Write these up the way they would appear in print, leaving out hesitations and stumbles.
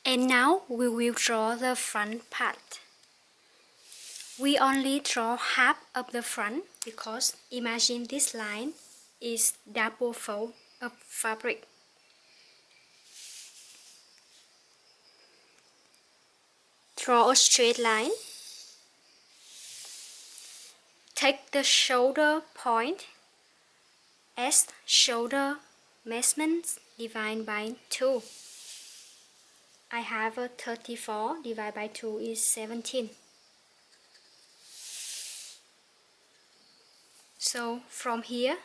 And now we will draw the front part. We only draw half of the front because imagine this line is double fold of fabric. Draw a straight line. Take the shoulder point as shoulder measurements divided by 2. I have a 34 divided by 2 is 17. So from here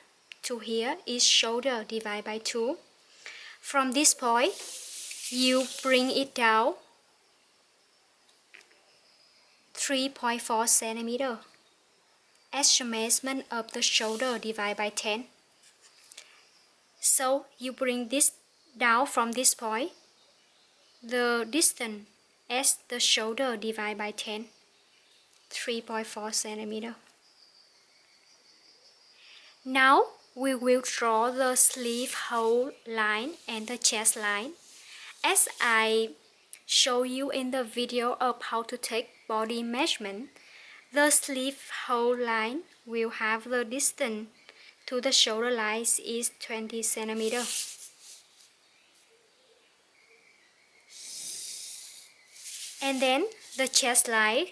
to here is shoulder divided by 2. From this point, you bring it down 3.4 centimeter as the measurement of the shoulder divided by 10. So you bring this down from this point, the distance as the shoulder divided by 10, 3.4 centimeter. Now we will draw the sleeve hole line and the chest line. As I show you in the video of how to take body measurement, the sleeve hole line will have the distance to the shoulder line is 20 centimeter. And then the chest line,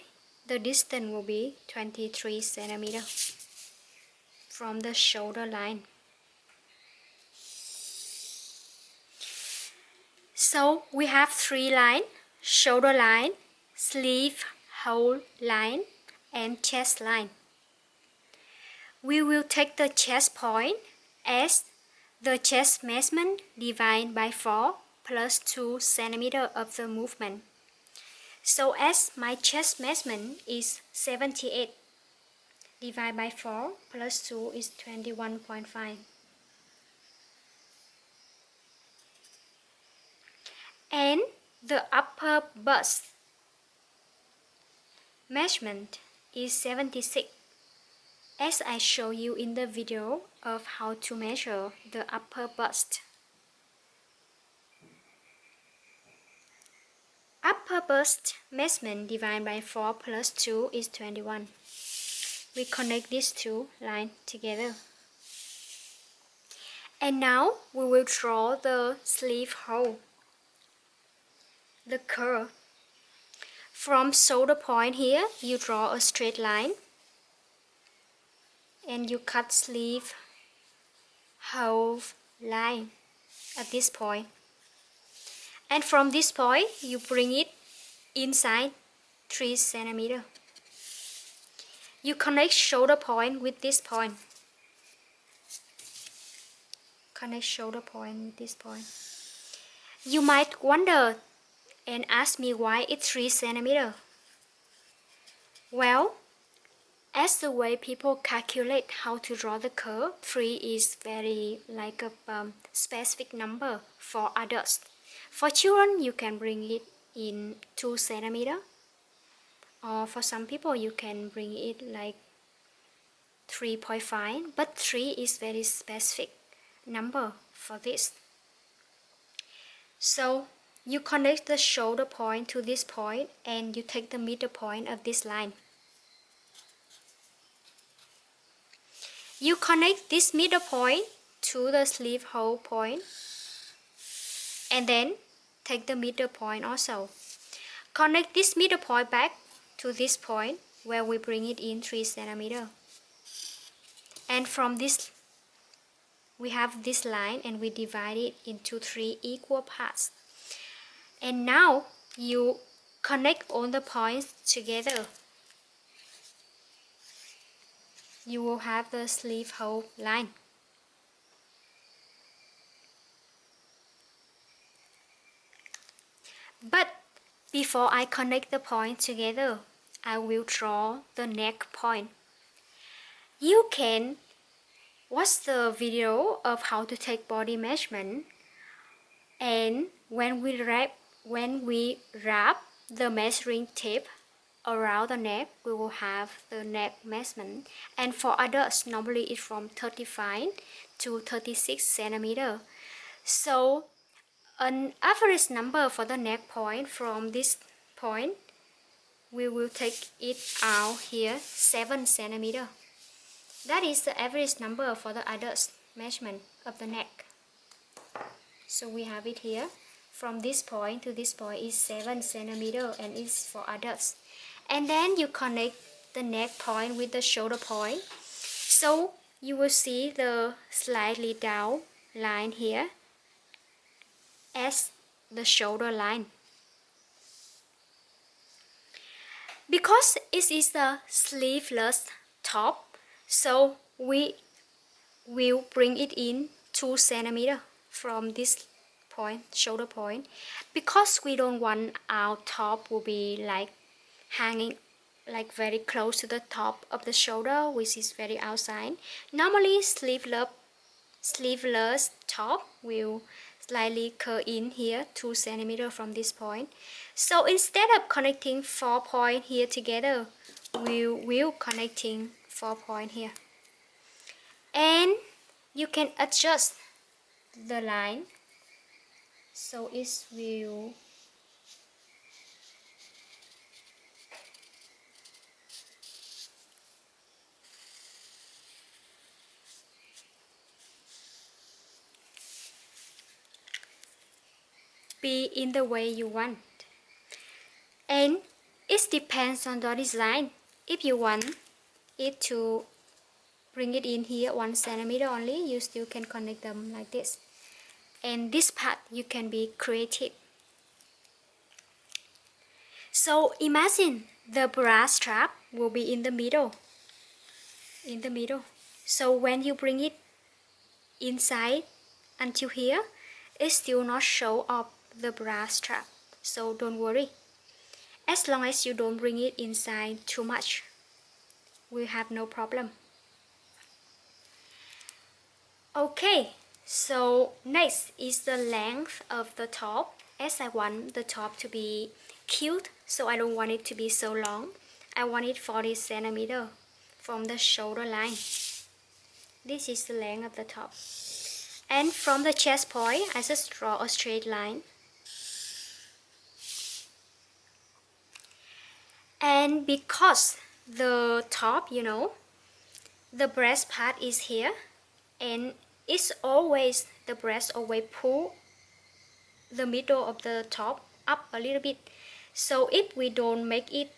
the distance will be 23 centimeter from the shoulder line. So we have 3 lines: shoulder line, sleeve hole line, and chest line. We will take the chest point as the chest measurement divided by 4 plus 2 centimeter of the movement. So as my chest measurement is 78, divided by 4 plus 2 is 21.5. And the upper bust measurement is 76, as I show you in the video of how to measure the upper bust. Upper bust measurement divided by 4 plus 2 is 21. We connect these two lines together. And now we will draw the sleeve hole, the curve. From shoulder point here, you draw a straight line and you cut sleeve hole line at this point. And from this point, you bring it inside 3 centimeter. You connect shoulder point with this point. Connect shoulder point with this point. You might wonder and ask me why it's 3 centimeter. Well, as the way people calculate how to draw the curve, 3 is very like a specific number for adults. For children, you can bring it in 2 centimeter, or for some people you can bring it like 3.5, but 3 is very specific number for this. So you connect the shoulder point to this point and you take the middle point of this line. You connect this middle point to the sleeve hole point and then take the middle point also. Connect this middle point back to this point where we bring it in 3 centimeter. And from this, we have this line and we divide it into 3 equal parts. And now you connect all the points together. You will have the sleeve hole line. But before I connect the points together, I will draw the neck point. You can watch the video of how to take body measurement, and when we wrap the measuring tape around the neck, we will have the neck measurement. And for adults, normally it's from 35 to 36 centimeter. So an average number for the neck point from this point. We will take it out here 7 centimeter. That is the average number for the adult measurement of the neck. So we have it here. From this point to this point is 7 centimeter and it's for adults. And then you connect the neck point with the shoulder point. So you will see the slightly down line here as the shoulder line. Because it is a sleeveless top, so we will bring it in 2 centimeter from this point, shoulder point, because we don't want our top will be like hanging like very close to the top of the shoulder, which is very outside. Normally sleeveless top will slightly curve in here 2 centimeter from this point. So instead of connecting 4 points here together, we will connecting 4 points here. And you can adjust the line so it will be in the way you want. And it depends on the design. If you want it to bring it in here 1 centimeter only, you still can connect them like this. And this part you can be creative. So imagine the bra strap will be in the middle. So when you bring it inside until here, it still not show up the bra strap. So don't worry. As long as you don't bring it inside too much, we have no problem. Okay, so next is the length of the top. As I want the top to be cute, so I don't want it to be so long. I want it 40 centimeter from the shoulder line. This is the length of the top. And from the chest point, I just draw a straight line. And because the top, the breast part is here, and it's always, the breast always pull the middle of the top up a little bit. So if we don't make it,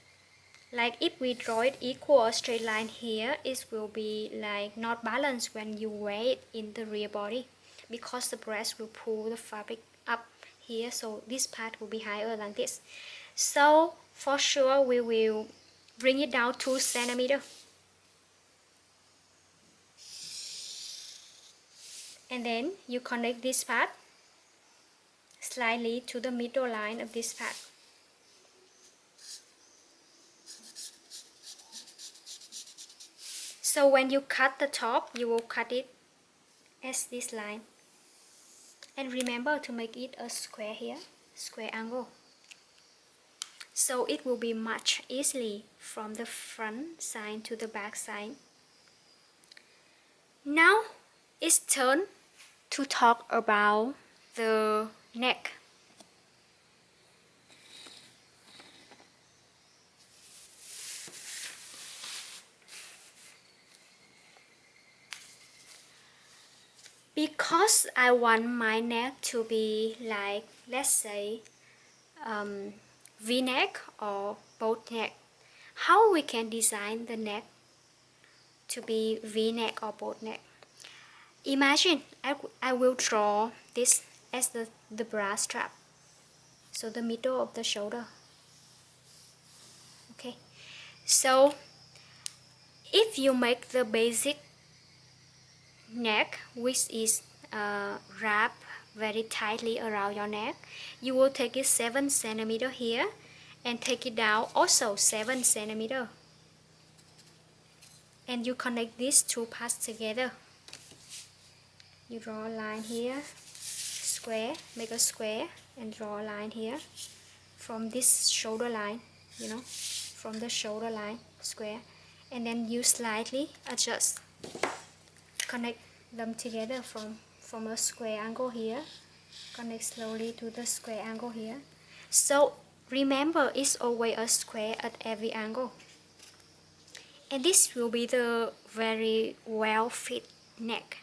like if we draw it equal or straight line here, it will be like not balanced when you wear it in the rear body, because the breast will pull the fabric up here, so this part will be higher than this. So for sure we will bring it down 2 centimeter. And then you connect this part slightly to the middle line of this part. So when you cut the top, you will cut it as this line. And remember to make it a square here, square angle. So it will be much easily from the front side to the back side. Now it's turn to talk about the neck. Because I want my neck to be like, let's say, V-neck or boat neck. How we can design the neck to be V-neck or boat neck? Imagine I will draw this as the bra strap, so the middle of the shoulder. Okay, so if you make the basic neck, which is wrapped very tightly around your neck, you will take it 7 centimeter here and take it down also 7 centimeter, and you connect these two parts together. You draw a line here, square, make a square, and draw a line here from this shoulder line, from the shoulder line, square, and then you slightly adjust, connect them together from a square angle here, Connect slowly to the square angle here. So remember, it's always a square at every angle. And this will be the very well fit neck.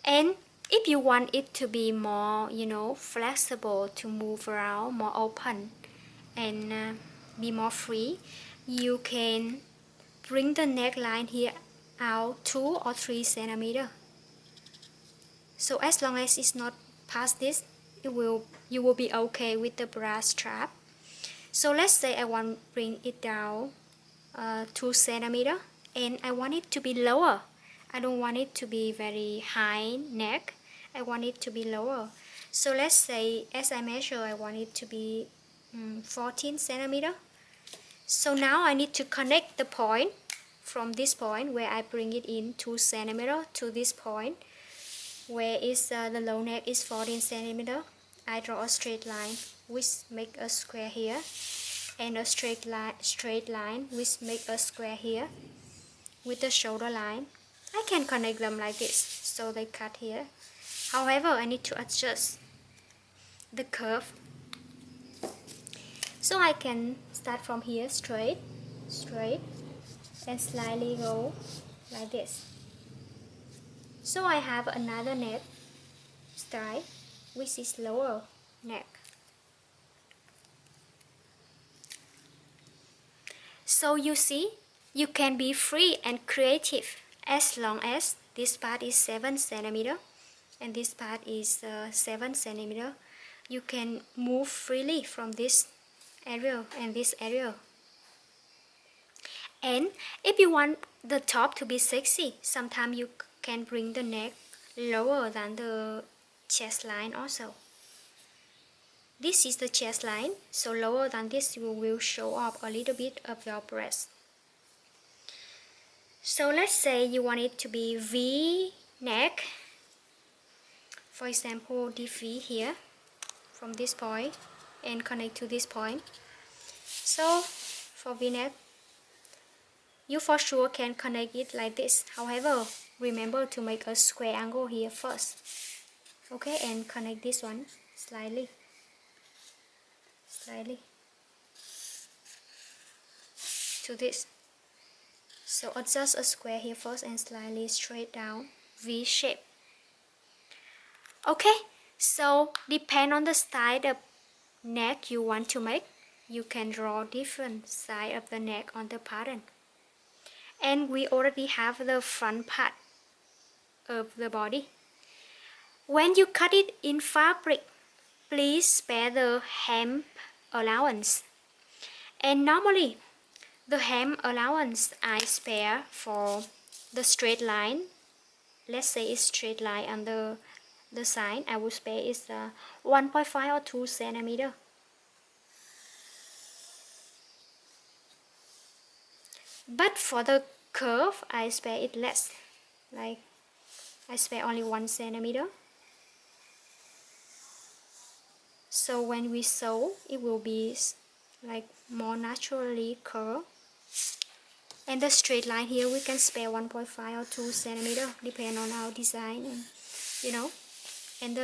And if you want it to be more, flexible, to move around, more open, and be more free, you can bring the neckline here out 2 or 3 centimeters. So as long as it's not past this, you will be okay with the bra strap. So let's say I want to bring it down 2 centimeters, and I want it to be lower. I don't want it to be very high neck. I want it to be lower. So let's say as I measure, I want it to be 14 centimeters. So now I need to connect the point from this point where I bring it in 2 centimeters to this point where is the low neck is 14 centimeters. I draw a straight line which make a square here, and a straight line which make a square here with the shoulder line. I can connect them like this so they cut here. However, I need to adjust the curve. So I can start from here straight, and slightly go like this. So I have another neck style which is lower neck. So you see, you can be free and creative as long as this part is 7 centimeters and this part is 7 centimeters. You can move freely from this area and this area. And if you want the top to be sexy, sometimes you can bring the neck lower than the chest line also. This is the chest line, so lower than this you will show off a little bit of your breast. So let's say you want it to be V neck. For example, this V here from this point and connect to this point. So for V neck, you for sure can connect it like this. However, remember to make a square angle here first. Okay, and connect this one slightly to this. So adjust a square here first and slightly straight down, V shape. Okay, so depend on the style of neck you want to make, you can draw different side of the neck on the pattern. And we already have the front part of the body. When you cut it in fabric, please spare the hem allowance. And normally, the hem allowance I spare for the straight line. Let's say it's straight line on the side. I will spare is 1.5 or 2 centimeters. But for the curve, I spare it less. Like I spare only 1 centimeter. So when we sew, it will be like more naturally curved. And the straight line here, we can spare 1.5 or 2 centimeter, depending on our design, and And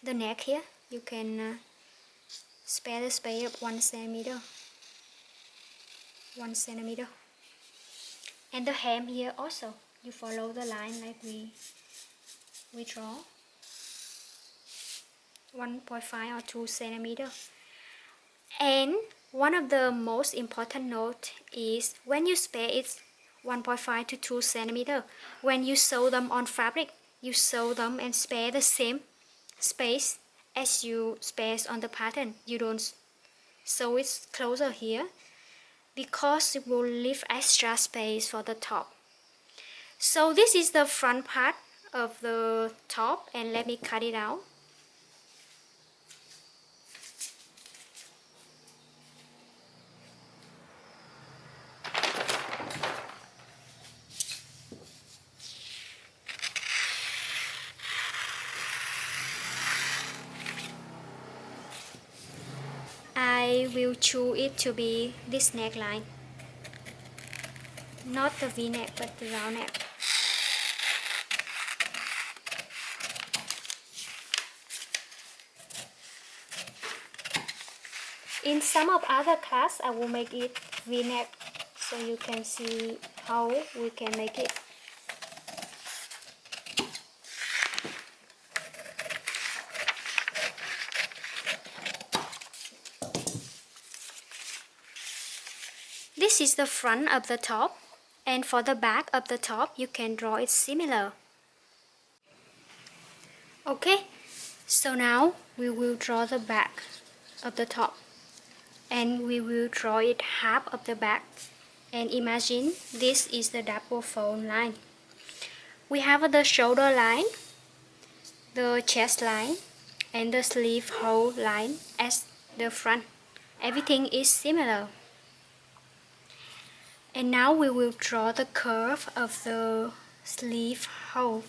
the neck here, you can spare the space of 1 centimeter. 1 centimeter. And the hem here also, you follow the line like we draw. 1.5 or 2 centimeter. And one of the most important note is when you spare it 1.5 to 2 centimeter, when you sew them on fabric, you sew them and spare the same space as you spare on the pattern. You don't sew it closer here because it will leave extra space for the top. So this is the front part of the top, and let me cut it out. I will choose it to be this neckline, not the V-neck but the round neck. In some of other class, I will make it V-neck, so you can see how we can make it. This is the front of the top, and for the back of the top, you can draw it similar. Okay, so now we will draw the back of the top, and we will draw it half of the back. And imagine this is the double fold line. We have the shoulder line, the chest line, and the sleeve hole line as the front. Everything is similar. And now we will draw the curve of the sleeve hole.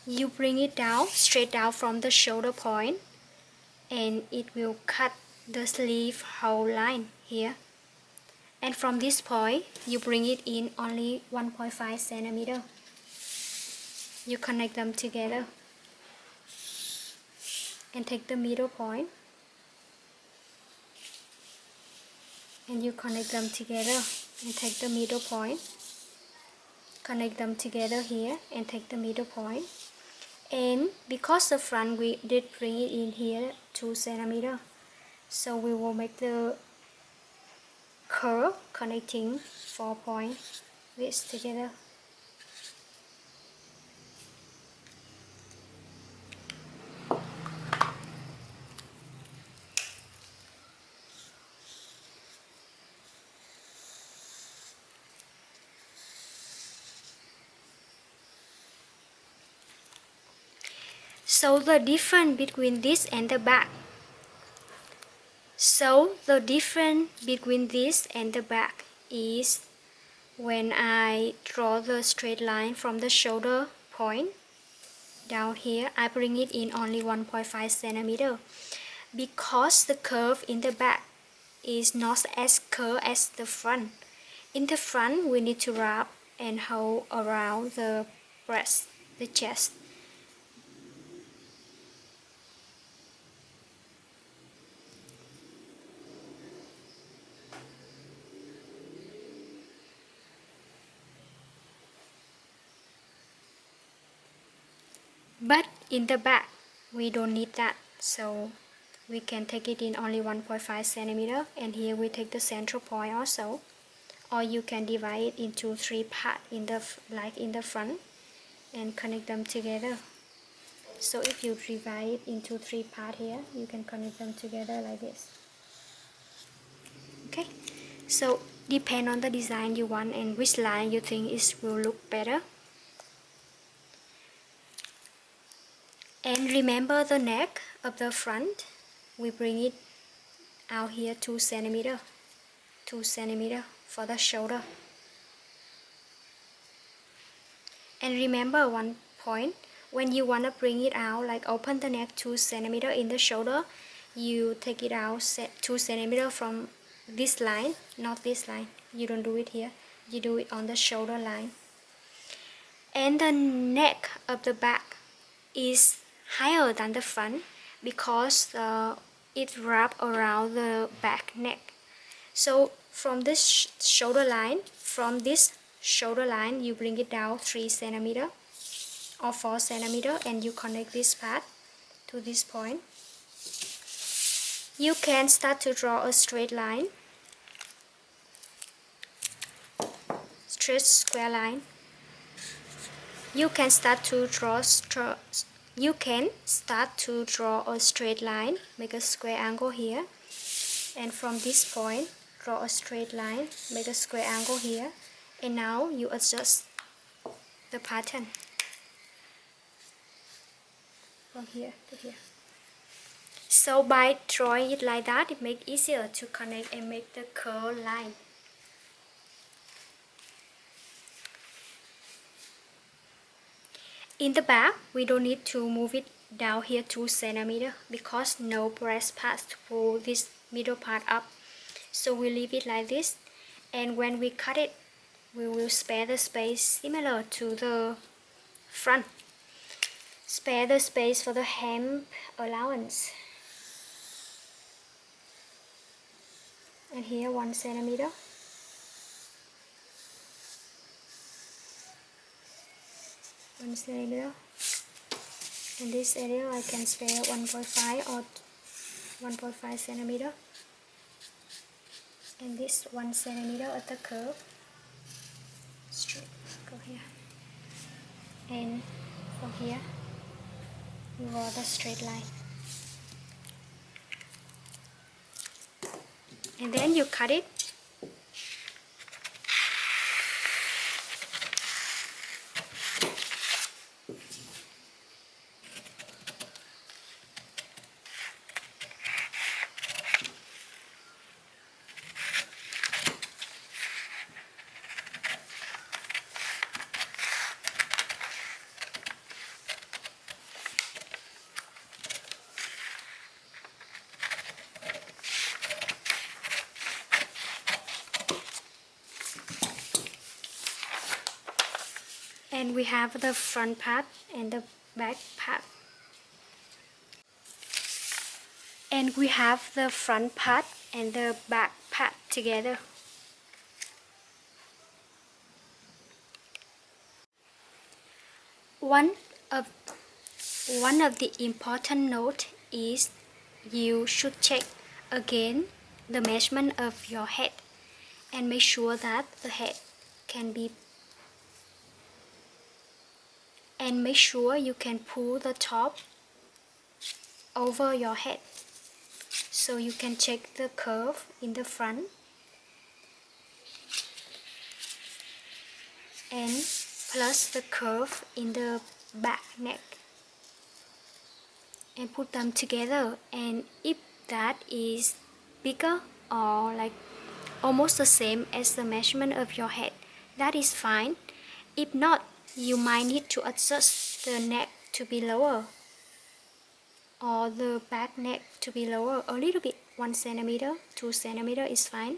You bring it down, straight down from the shoulder point, and it will cut the sleeve hole line here. And from this point, you bring it in only 1.5 centimeter. You connect them together and take the middle point, and you connect them together and take the middle point. Connect them together here and take the middle point. And because the front we did bring it in here 2 centimeter, so we will make the curve connecting 4 points this together. So the difference between this and the back. So the difference between this and the back is when I draw the straight line from the shoulder point down here, I bring it in only 1.5 centimeter, because the curve in the back is not as curved as the front. In the front, we need to wrap and hold around the breast, the chest. But in the back, we don't need that, so we can take it in only 1.5 centimeter, and here we take the central point also, or you can divide it into 3 parts in the like in the front and connect them together. So if you divide it into 3 parts here, you can connect them together like this. Okay, so depend on the design you want and which line you think will look better. And remember the neck of the front, we bring it out here 2 centimeter for the shoulder. And remember one point, when you want to bring it out, like open the neck 2 centimeter in the shoulder, you take it out 2 centimeter from this line, not this line. You don't do it here, you do it on the shoulder line. And the neck of the back is higher than the front because it wraps around the back neck. So from this shoulder line, you bring it down 3 centimeter or 4 centimeter, and you connect this part to this point. You can start to draw a straight line, straight square line. You can start to draw a straight line, make a square angle here, and from this point draw a straight line, make a square angle here, and now you adjust the pattern from here to here. So by drawing it like that, it makes it easier to connect and make the curve line. In the back, we don't need to move it down here 2 centimeter because no breast pass to pull this middle part up. So we leave it like this, and when we cut it, we will spare the space similar to the front. spare the space for the hem allowance. And here 1 centimeter. In this area I can spare 1.5 or 1.5 centimeter. And this 1 centimeter at the curve. Straight, go here. And from here, you draw the straight line. And then you cut it. And we have the front part and the back part. And we have the front part and the back part together. One of the important note is you should check again the measurement of your head and make sure that the head can be, and make sure you can pull the top over your head so you can check the curve in the front and plus the curve in the back neck and put them together. And if that is bigger or like almost the same as the measurement of your head, that is fine. If not, you might need to adjust the neck to be lower or the back neck to be lower a little bit. 1 centimeter, 2 centimeter is fine.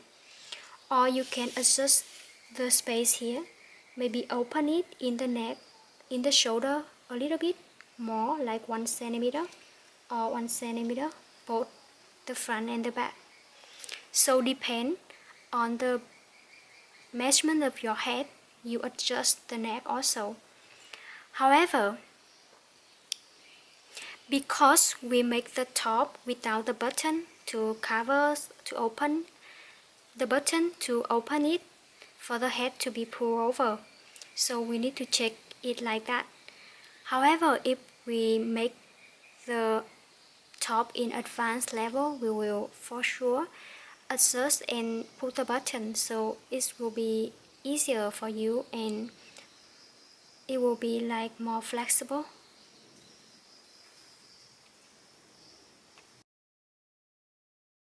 Or you can adjust the space here, maybe open it in the neck, in the shoulder a little bit more, like 1 centimeter or 1 centimeter, both the front and the back. So depend on the measurement of your head, you adjust the neck also. However, because we make the top without the button to cover, to open the button to open it for the head to be pulled over, so we need to check it like that. However, if we make the top in advanced level, we will for sure adjust and put the button, so it will be easier for you and it will be like more flexible